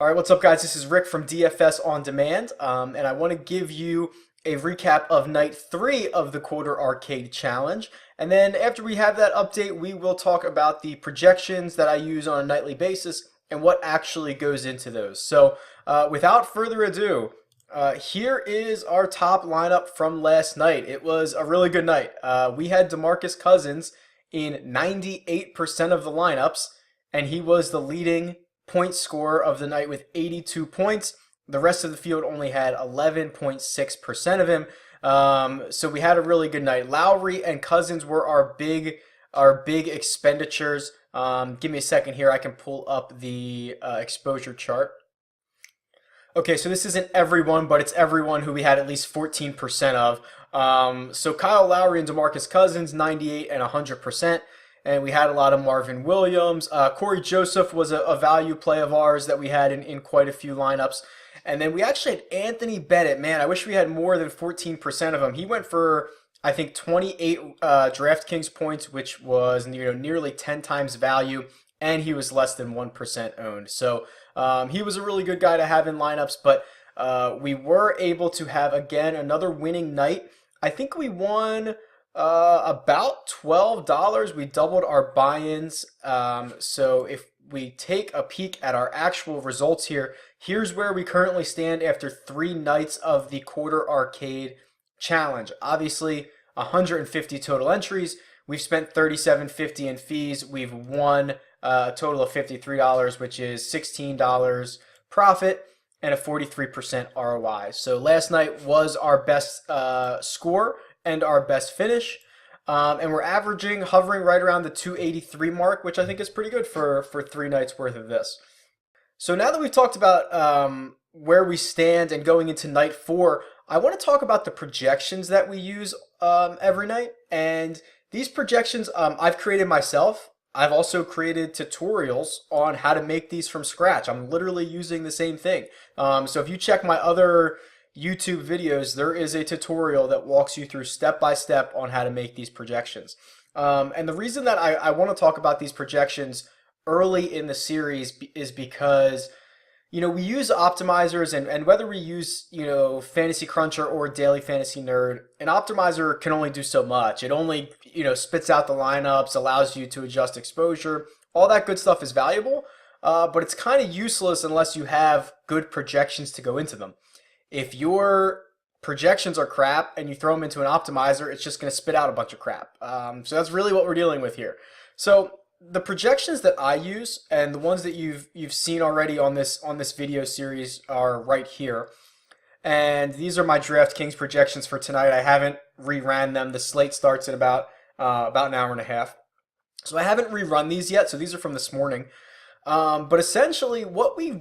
All right, what's up, guys? This is Rick from DFS On Demand, and I want to give you a recap of night 3 of the Quarter Arcade Challenge. And then after we have that update, we will talk about the projections that I use on a nightly basis and what actually goes into those. So without further ado, here is our top lineup from last night. It was a really good night. We had DeMarcus Cousins in 98% of the lineups, and he was the leading point scorer of the night with 82 points. The rest of the field only had 11.6% of him. So we had a really good night. Lowry and Cousins were our big expenditures. Give me a second here. I can pull up the exposure chart. Okay, so this isn't everyone, but it's everyone who we had at least 14% of. So Kyle Lowry and DeMarcus Cousins, 98 and 100%. And we had a lot of Marvin Williams. Corey Joseph was a value play of ours that we had in quite a few lineups. And then we actually had Anthony Bennett. Man, I wish we had more than 14% of him. He went for, I think, 28 DraftKings points, which was nearly 10 times value, and he was less than 1% owned. So he was a really good guy to have in lineups, but we were able to have, again, another winning night. I think we won about $12. We doubled our buy-ins. So if we take a peek at our actual results here, here's where we currently stand after 3 nights of the Quarter Arcade Challenge. Obviously, 150 total entries. We've spent $37.50 in fees. We've won a total of $53, which is $16 profit and a 43% ROI. So last night was our best score and our best finish. And we're hovering right around the 283 mark, which I think is pretty good for 3 nights worth of this. So now that we've talked about where we stand and going into night 4, I want to talk about the projections that we use every night. And these projections I've created myself. I've also created tutorials on how to make these from scratch. I'm literally using the same thing. So if you check my other YouTube videos, there is a tutorial that walks you through step by step on how to make these projections. And the reason that I want to talk about these projections early in the series is because we use optimizers, and whether we use Fantasy Cruncher or Daily Fantasy Nerd, an optimizer can only do so much. It only spits out the lineups, allows you to adjust exposure. All that good stuff is valuable, but it's kind of useless unless you have good projections to go into them. If your projections are crap and you throw them into an optimizer, it's just going to spit out a bunch of crap. So that's really what we're dealing with here. So the projections that I use, and the ones that you've seen already on this video series, are right here. And these are my DraftKings projections for tonight. I haven't reran them. The slate starts in about an hour and a half. So I haven't rerun these yet. So these are from this morning. But essentially, what we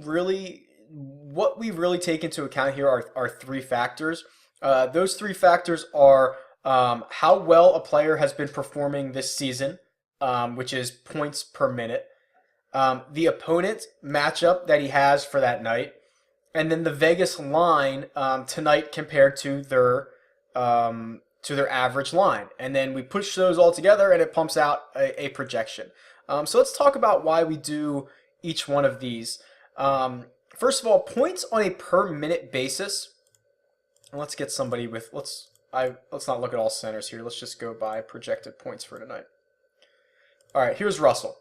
really take into account here are 3 factors. Those 3 factors are how well a player has been performing this season, which is points per minute, the opponent matchup that he has for that night, and then the Vegas line tonight compared to their average line. And then we push those all together and it pumps out a projection. So let's talk about why we do each one of these. First of all, points on a per minute basis. And let's get somebody with let's not look at all centers here. Let's just go by projected points for tonight. All right, here's Russell.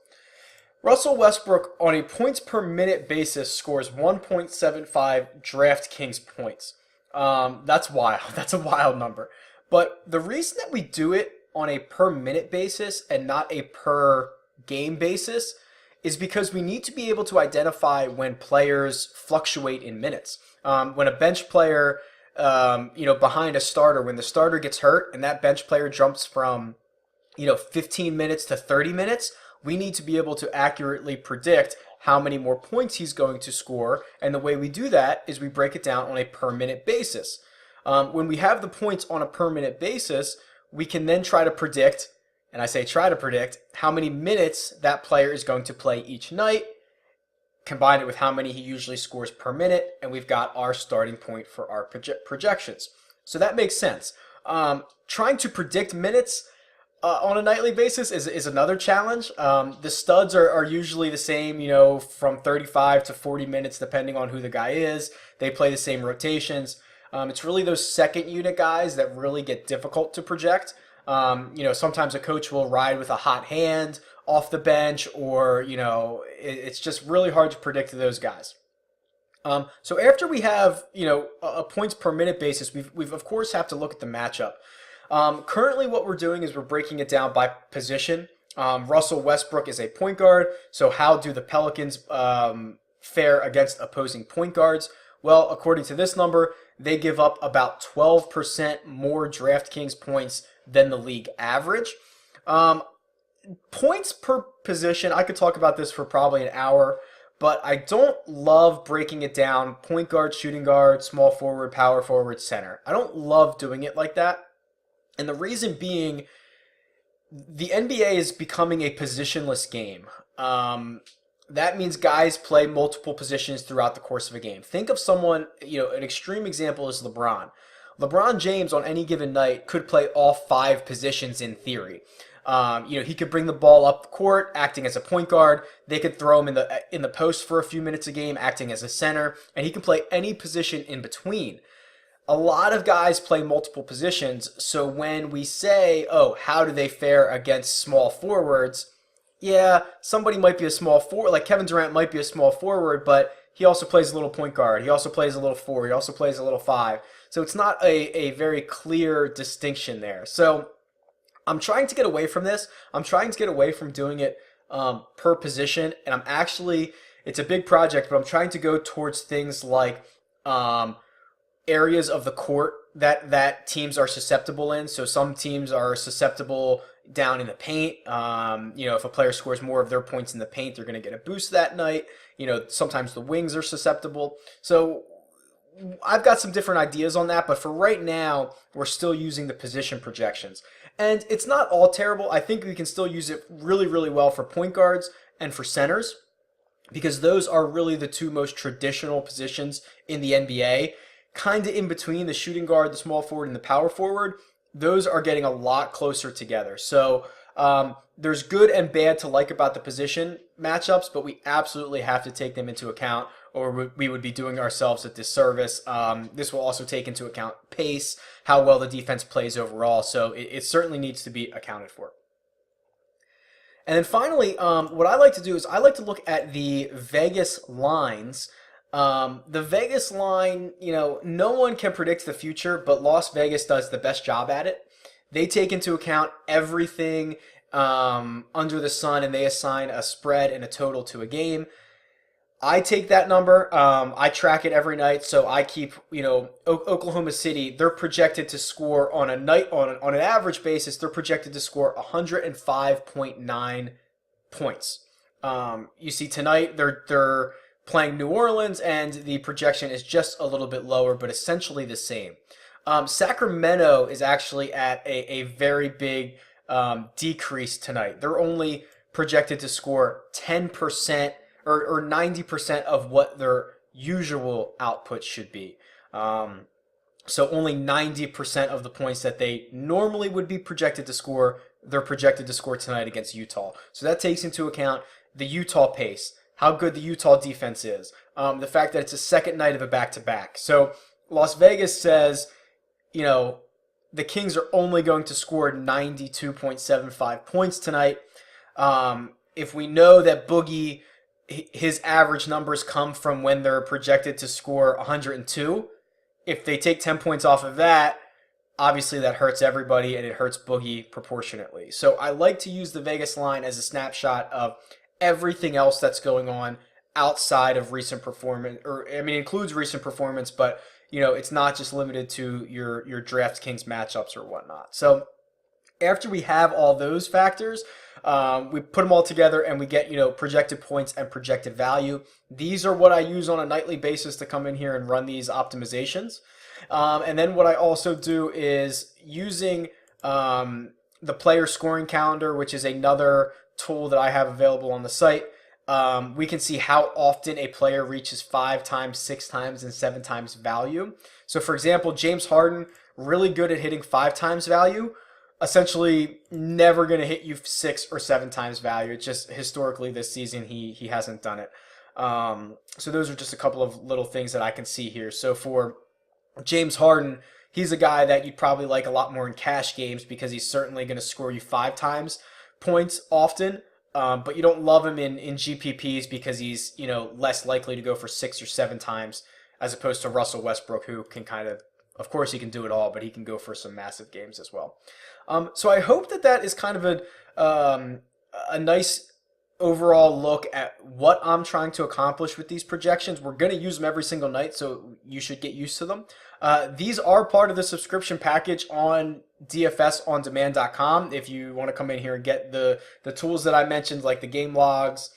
Russell Westbrook on a points per minute basis scores 1.75 DraftKings points. That's wild. That's a wild number. But the reason that we do it on a per minute basis and not a per game basis is because we need to be able to identify when players fluctuate in minutes. When a bench player, behind a starter, when the starter gets hurt and that bench player jumps from 15 minutes to 30 minutes, we need to be able to accurately predict how many more points he's going to score. And the way we do that is we break it down on a per minute basis. When we have the points on a per minute basis, we can then try to predict, and I say try to predict, how many minutes that player is going to play each night, combine it with how many he usually scores per minute, and we've got our starting point for our projections. So that makes sense. Trying to predict minutes, On a nightly basis is another challenge. The studs are usually the same, from 35 to 40 minutes, depending on who the guy is. They play the same rotations. It's really those second unit guys that really get difficult to project. Sometimes a coach will ride with a hot hand off the bench, or, it's just really hard to predict those guys. So after we have, a points per minute basis, we've of course have to look at the matchup. Currently what we're doing is we're breaking it down by position. Russell Westbrook is a point guard, so how do the Pelicans fare against opposing point guards? Well, according to this number, they give up about 12% more DraftKings points than the league average. Points per position, I could talk about this for probably an hour, but I don't love breaking it down point guard, shooting guard, small forward, power forward, center. I don't love doing it like that. And the reason being, the NBA is becoming a positionless game. That means guys play multiple positions throughout the course of a game. Think of someone, an extreme example is LeBron. LeBron James on any given night could play all 5 positions in theory. He could bring the ball up the court, acting as a point guard. They could throw him in the post for a few minutes a game, acting as a center, and he can play any position in between. A lot of guys play multiple positions, so when we say, oh, how do they fare against small forwards? Yeah, somebody might be a small forward, like Kevin Durant might be a small forward, but he also plays a little point guard. He also plays a little 4. He also plays a little 5. So it's not a very clear distinction there. So I'm trying to get away from this. I'm trying to get away from doing it per position, and it's a big project, but I'm trying to go towards things like areas of the court that teams are susceptible in. So some teams are susceptible down in the paint. If a player scores more of their points in the paint, they're going to get a boost that night. Sometimes the wings are susceptible. So I've got some different ideas on that, but for right now, we're still using the position projections. And it's not all terrible. I think we can still use it really, really well for point guards and for centers, because those are really the 2 most traditional positions in the NBA. Kind of in between the shooting guard, the small forward, and the power forward. Those are getting a lot closer together. So there's good and bad to like about the position matchups, but we absolutely have to take them into account, or we would be doing ourselves a disservice. This will also take into account pace, how well the defense plays overall. So it certainly needs to be accounted for. And then finally, what I like to do is I like to look at the Vegas lines. The Vegas line, no one can predict the future, but Las Vegas does the best job at it. They take into account everything under the sun, and they assign a spread and a total to a game. I take that number. I track it every night, so I keep, Oklahoma City. They're projected to score on an average basis. They're projected to score 105.9 points. You see tonight they're playing New Orleans, and the projection is just a little bit lower, but essentially the same. Sacramento is actually at a very big decrease tonight. They're only projected to score 10% or 90% of what their usual output should be. So only 90% of the points that they normally would be projected to score, they're projected to score tonight against Utah. So that takes into account the Utah pace, how good the Utah defense is, the fact that it's a second night of a back-to-back. So Las Vegas says, the Kings are only going to score 92.75 points tonight. If we know that Boogie, his average numbers come from when they're projected to score 102, if they take 10 points off of that, obviously that hurts everybody, and it hurts Boogie proportionately. So I like to use the Vegas line as a snapshot of everything else that's going on outside of recent performance, it includes recent performance, but it's not just limited to your DraftKings matchups or whatnot. So after we have all those factors, we put them all together and we get projected points and projected value. These are what I use on a nightly basis to come in here and run these optimizations. And then what I also do is using the player scoring calendar, which is another tool that I have available on the site. We can see how often a player reaches 5 times, 6 times, and 7 times value. So for example, James Harden, really good at hitting 5 times value. essentially never going to hit you 6 or 7 times value. It's just historically this season he hasn't done it. So those are just a couple of little things that I can see here. So for James Harden, he's a guy that you'd probably like a lot more in cash games because he's certainly going to score you 5 times points often. But you don't love him in GPPs because he's less likely to go for 6 or 7 times as opposed to Russell Westbrook, who can of course he can do it all, but he can go for some massive games as well. So I hope that is kind of a nice overall look at what I'm trying to accomplish with these projections. We're going to use them every single night, so you should get used to them. These are part of the subscription package on dfsondemand.com. If you want to come in here and get the tools that I mentioned, like the game logs,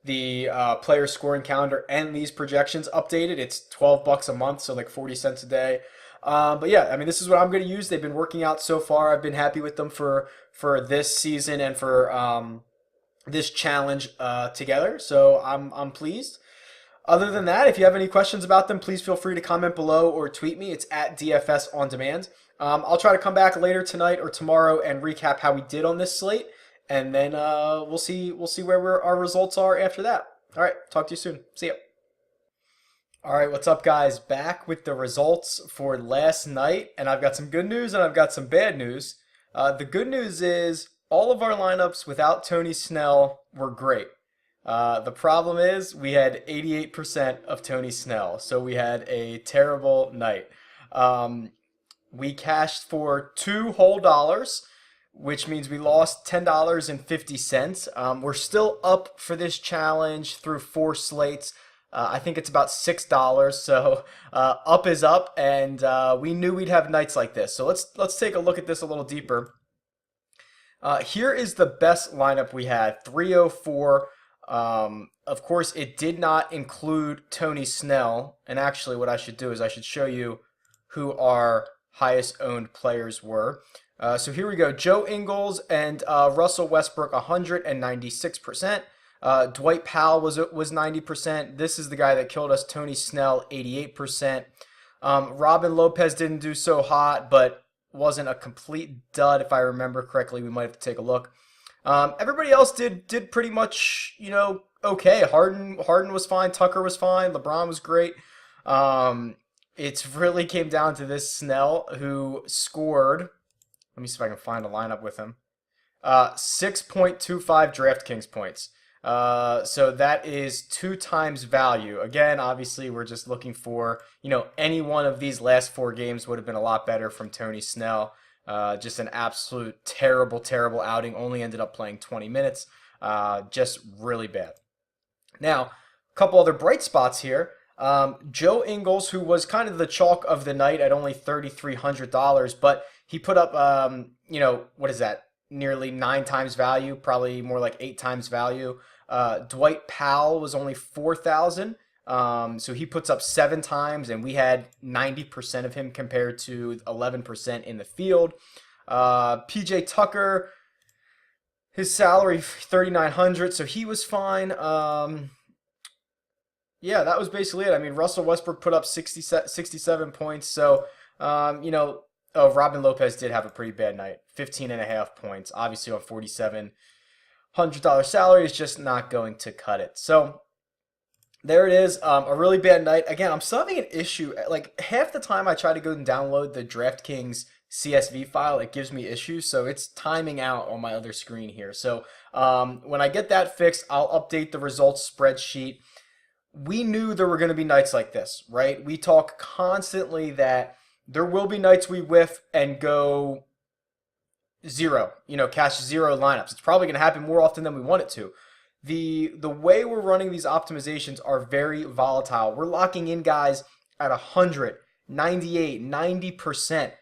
the player scoring calendar, and these projections updated, it's $12 a month, so like 40 cents a day. But yeah, I mean, this is what I'm going to use. They've been working out so far. I've been happy with them for this season and for this challenge together. So I'm pleased. Other than that, if you have any questions about them, please feel free to comment below or tweet me. It's at DFS on demand. I'll try to come back later tonight or tomorrow and recap how we did on this slate, and then we'll see where our results are after that. All right, talk to you soon. See ya. All right, what's up, guys? Back with the results for last night, and I've got some good news and I've got some bad news. The good news is all of our lineups without Tony Snell were great. The problem is we had 88% of Tony Snell, so we had a terrible night. We cashed for $2 whole, which means we lost $10.50. We're still up for this challenge through 4 slates. I think it's about $6, so up is up, and we knew we'd have nights like this. So let's take a look at this a little deeper. Here is the best lineup we had, 304. Of course, it did not include Tony Snell, and actually what I should do is I should show you who our highest owned players were. So here we go. Joe Ingles and Russell Westbrook, 196%. Dwight Powell was 90%. This is the guy that killed us, Tony Snell, 88%. Robin Lopez didn't do so hot, but wasn't a complete dud, if I remember correctly. We might have to take a look. Everybody else did pretty much, okay. Harden was fine. Tucker was fine. LeBron was great. It really came down to this Snell, who scored. Let me see if I can find a lineup with him. 6.25 DraftKings points. So that is 2 times value. Again, obviously, we're just looking for, any one of these last 4 games would have been a lot better from Tony Snell. Just an absolute terrible, terrible outing. Only ended up playing 20 minutes. Just really bad. Now, a couple other bright spots here. Joe Ingles, who was kind of the chalk of the night at only $3,300, but he put up, what is that? Nearly 9 times value, probably more like 8 times value. Dwight Powell was only 4,000. So he puts up 7 times, and we had 90% of him compared to 11% in the field. PJ Tucker, his salary $3,900, so he was fine. Yeah, that was basically it. I mean, Russell Westbrook put up 67 points. So, Robin Lopez did have a pretty bad night, 15.5 points. Obviously, on $4,700 salary is just not going to cut it. So there it is, a really bad night. Again, I'm still having an issue. Like, half the time I try to go and download the DraftKings CSV file, it gives me issues. So it's timing out on my other screen here. So when I get that fixed, I'll update the results spreadsheet. We knew there were going to be nights like this, right? We talk constantly that there will be nights we whiff and go 0, cash 0 lineups. It's probably going to happen more often than we want it to. The way we're running these optimizations are very volatile. We're locking in guys at 100, 98, 90%.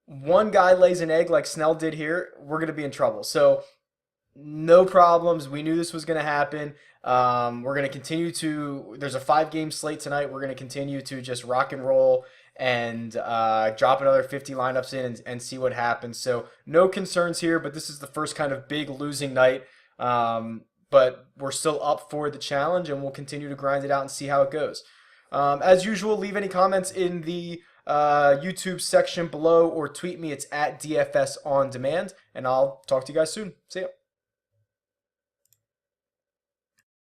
One guy lays an egg like Snell did here, we're going to be in trouble. So no problems. We knew this was going to happen. We're going to continue to, there's a 5-game slate tonight. We're going to continue to just rock and roll and drop another 50 lineups in and see what happens. So no concerns here, but this is the first kind of big losing night. But we're still up for the challenge, and we'll continue to grind it out and see how it goes. As usual, leave any comments in the YouTube section below or tweet me. It's at DFS On Demand, and I'll talk to you guys soon. See ya.